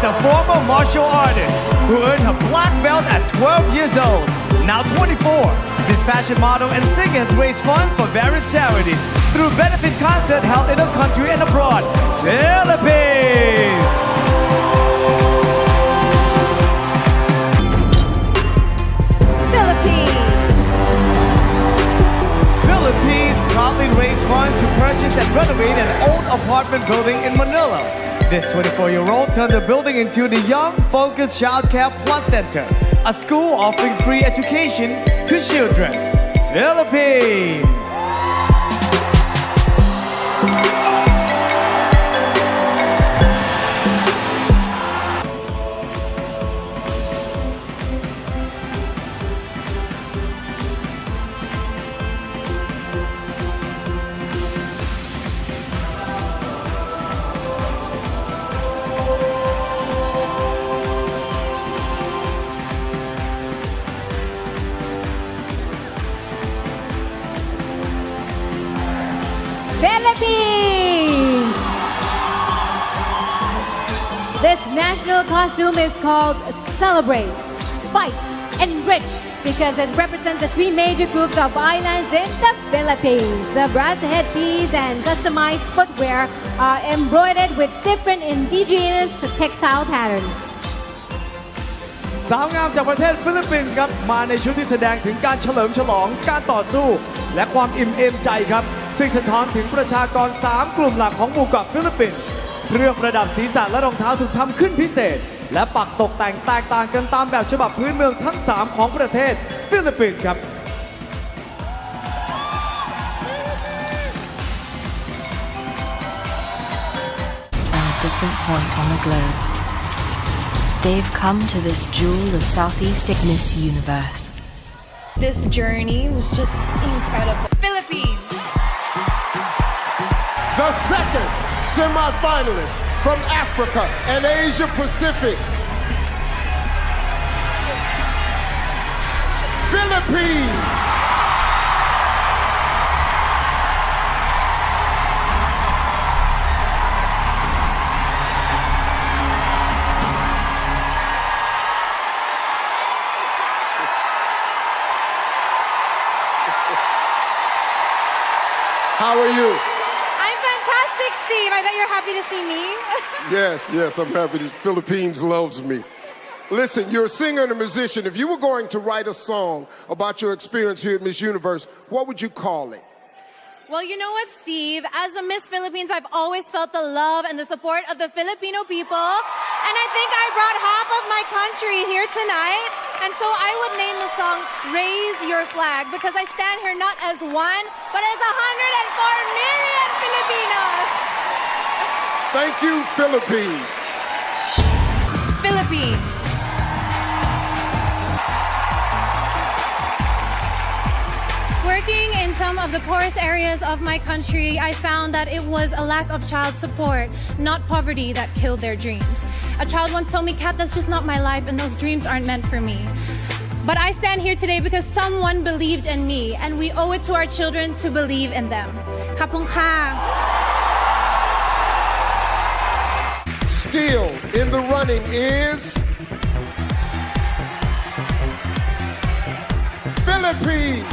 a former martial artist who earned her black belt at 12 years old. Now 24, this fashion model and singer has raised funds for various charities through benefit concerts held in the country and abroad. Philippines! Philippines proudly raised funds to purchase and renovate an old apartment building in Manila. This 24-year-old turned the building into the Young Focus Child Care Plus Center, a school offering free education to children. Philippines! Philippines! This national costume is called Celebrate, Fight, Enrich because it represents the three major groups of islands in the Philippines. The brass headpiece and customized footwear are embroidered with different indigenous textile patterns. สาวงามจากประเทศฟิลิปปินส์ครับมาในชุดที่แสดงถึงการเฉลิมฉลองการต่อสู้และความอิ่มเอมใจครับซึ่งสะท้อนถึงประชากร3กลุ่มหลักของหมู่เกาะฟิลิปปินส์เครื่องประดับศีรษะและรองเท้าถูกทำขึ้นพิเศษและปักตกแต่งแตกต่างกันตามแบบฉบับพื้นเมืองทั้ง3ของประเทศฟิลิปปินส์ครับ At a different point on the globe, they've come to this jewel of Southeast Ignis universe. This journey was just incredible. Philippines. The second semi-finalist from Africa and Asia Pacific. Philippines. How are you? I'm fantastic, Steve. I bet you're happy to see me. Yes, I'm happy. The Philippines loves me. Listen, you're a singer and a musician. If you were going to write a song about your experience here at Miss Universe, what would you call it? Well, you know what, Steve? As a Miss Philippines, I've always felt the love and the support of the Filipino people. And I think I brought half of my country here tonight. And so I would name the song Raise Your Flag because I stand here not as one, but as 104 million Filipinos. Thank you, Philippines. Philippines. Working in some of the poorest areas of my country, I found that it was a lack of child support, not poverty, that killed their dreams. A child once told me, Kat, that's just not my life and those dreams aren't meant for me. But I stand here today because someone believed in me and we owe it to our children to believe in them. Kapong ka. Still in the running is Philippines.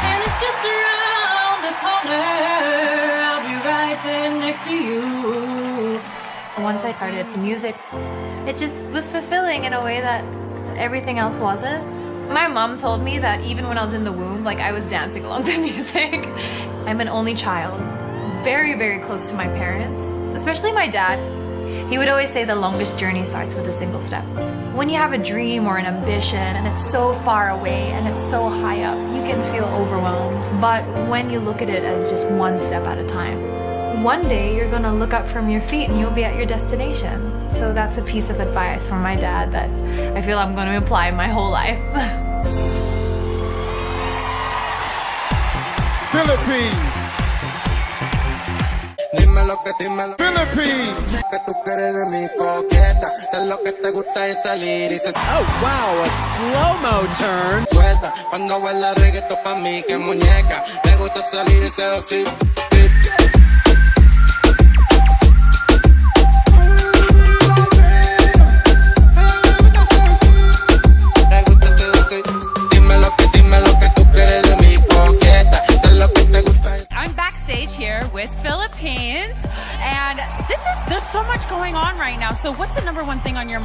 And it's just around the corner. I'll be right there next to you. Once I started music, it just was fulfilling in a way that everything else wasn't. My mom told me that even when I was in the womb, like I was dancing along to music. I'm an only child, very, very close to my parents, especially my dad. He would always say the longest journey starts with a single step. When you have a dream or an ambition and it's so far away and it's so high up, you can feel overwhelmed. But when you look at it as just one step at a time, one day you're gonna look up from your feet and you'll be at your destination. So that's a piece of advice from my dad that I feel I'm gonna apply my whole life. Philippines. Philippines. Oh wow, a slow-mo turn.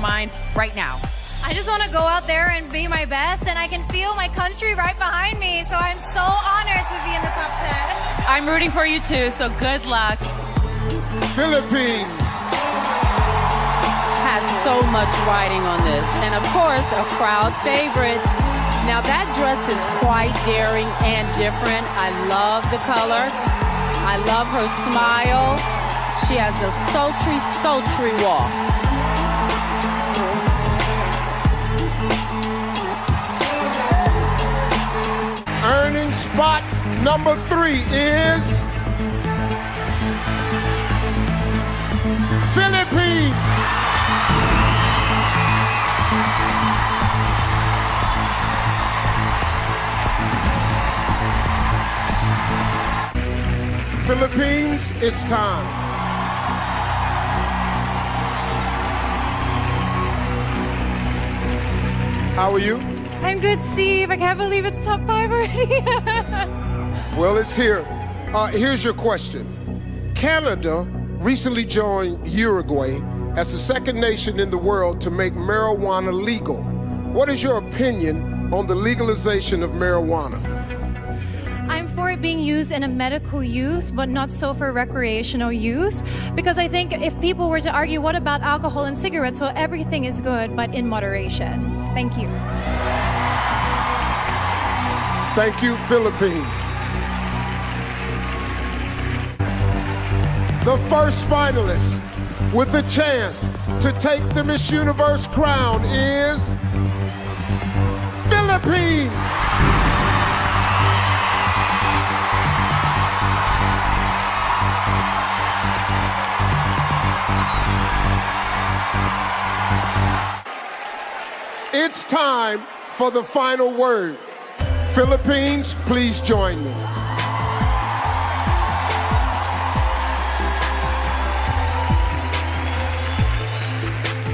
mind right now? I just want to go out there and be my best, and I can feel my country right behind me, so I'm so honored to be in the top 10. I'm rooting for you too, so good luck. Philippines. Has so much riding on this, and of course a crowd favorite. Now that dress is quite daring and different. I love the color. I love her smile. She has a sultry, sultry walk. Earning spot number 3 is Philippines. Philippines, it's time. How are you? I'm good, Steve. I can't believe it's top 5 already. Well, it's here. Here's your question. Canada recently joined Uruguay as the second nation in the world to make marijuana legal. What is your opinion on the legalization of marijuana? I'm for it being used in a medical use, but not so for recreational use. Because I think if people were to argue, what about alcohol and cigarettes? Well, everything is good, but in moderation. Thank you. Thank you, Philippines. The first finalist with a chance to take the Miss Universe crown is Philippines. It's time for the final word. Philippines, please join me.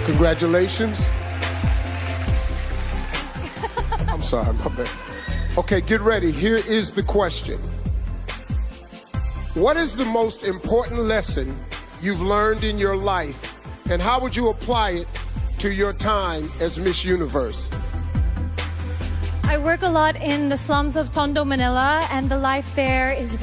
Congratulations. I'm sorry, my bad. Okay, get ready. Here is the question. What is the most important lesson you've learned in your life, and how would you apply it to your time as Miss Universe? I work a lot in the slums of Tondo, Manila, and the life there is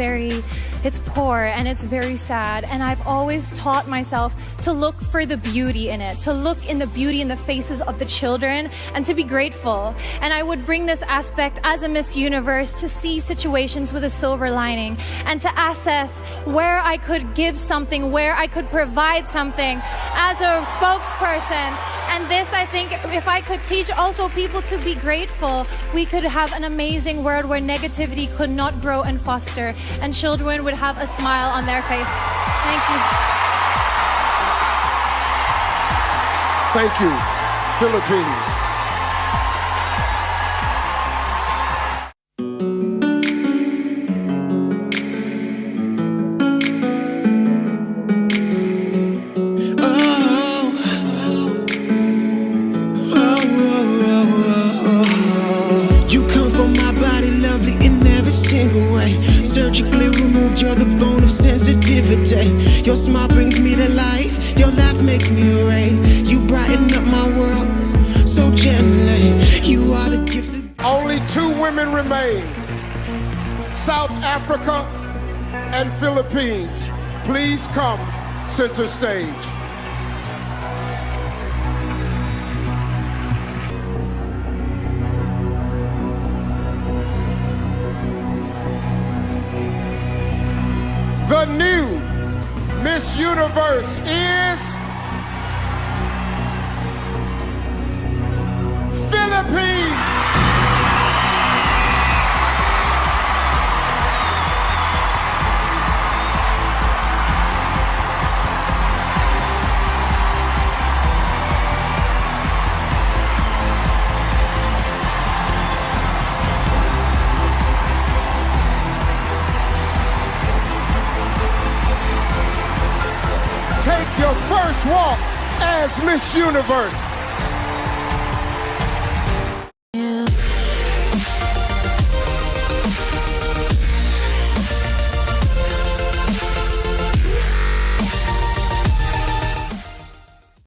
it's poor and it's very sad. And I've always taught myself to look for the beauty in it, to look in the beauty in the faces of the children, and to be grateful. And I would bring this aspect as a Miss Universe to see situations with a silver lining and to assess where I could give something, where I could provide something as a spokesperson. And this, I think, if I could teach also people to be grateful, we could have an amazing world where negativity could not grow and foster, and children would have a smile on their face. Thank you. Thank you, Philippines. Surgically removed, you're the bone of sensitivity. Your smile brings me to life, your laugh makes me rain. You brighten up my world so gently. You are the gift of... Only 2 women remain. South Africa and Philippines. Please come center stage. The new Miss Universe is Philippines. Take your first walk as Miss Universe.